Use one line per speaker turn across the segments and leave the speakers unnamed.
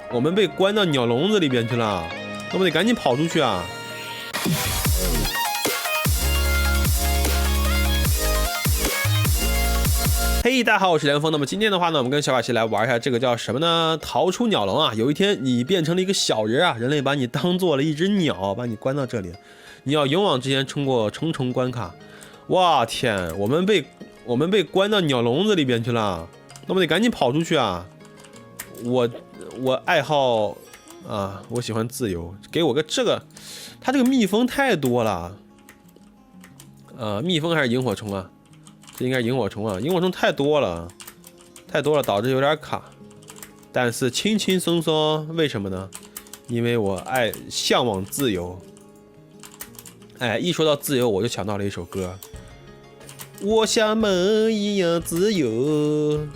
我们被关到鸟笼子里边去了，我们得赶紧跑出去啊！嘿，大家好，我是梁峰。那么今天的话呢，我们跟小卡奇来玩一下这个叫什么呢？逃出鸟笼啊！有一天你变成了一个小人啊，人类把你当做了一只鸟，把你关到这里，你要勇往直前，冲过重重关卡。哇天，我们被关到鸟笼子里边去了，那么得赶紧跑出去啊！我爱好啊，我喜欢自由，给我个这个，它这个蜜蜂太多了，蜜蜂还是萤火虫啊？这应该是萤火虫啊，萤火虫太多了，导致有点卡，但是轻轻松松，为什么呢？因为我向往自由。哎，一说到自由，我就想到了一首歌，我像梦一样自由，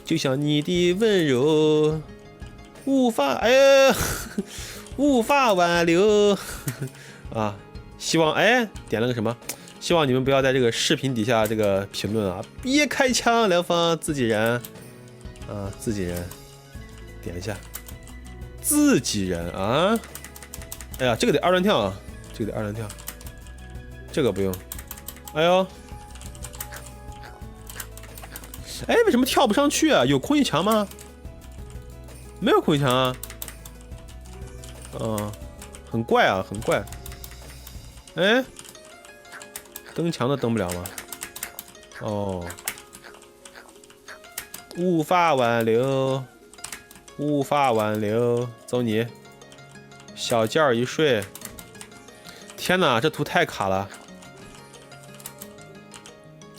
就像你的温柔。无法挽留啊！希望点了个什么？希望你们不要在这个视频底下这个评论啊！别开枪，梁峰自己人啊，自己人，点一下，自己人啊！哎呀，这个得二段跳啊，这个得二段跳，这个不用。哎呦，哎，为什么跳不上去啊？有空气墙吗？没有空气墙啊，很怪啊，很怪。哎，登墙的登不了吗？哦，无法挽留，无法挽留，走你，小觉一睡。天哪，这图太卡了，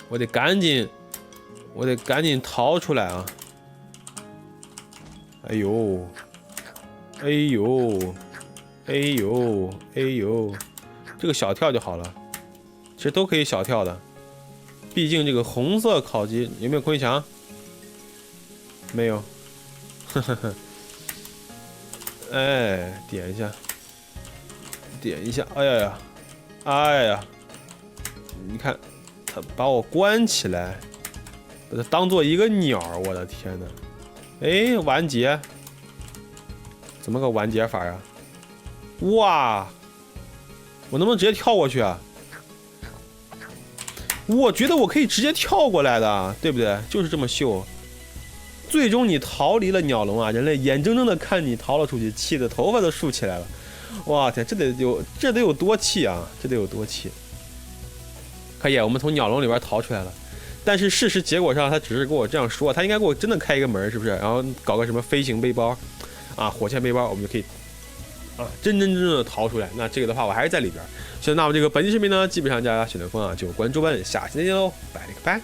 我得赶紧逃出来啊！哎呦，哎呦，哎呦，哎呦，这个小跳就好了，其实都可以小跳的，毕竟这个红色烤鸡有没有空气墙？没有，呵呵呵，哎，点一下，点一下，哎呀呀，哎呀，你看，他把我关起来，把它当做一个鸟，我的天哪！哎，完结，怎么个完结法呀？哇，我能不能直接跳过去啊？我觉得我可以直接跳过来的，对不对？就是这么秀。最终你逃离了鸟笼啊！人类眼睁睁的看你逃了出去，气得头发都竖起来了。哇天，这得有多气啊！这得有多气！可以，我们从鸟笼里边逃出来了。但是事实结果上，他只是跟我这样说，他应该给我真的开一个门，是不是？然后搞个什么飞行背包，啊，火箭背包，我们就可以，啊，真正的逃出来。那这个的话，我还是在里边。行，那么这个本期视频呢，基本上大家选择风啊，就关注我们，下期再见喽，拜了个拜。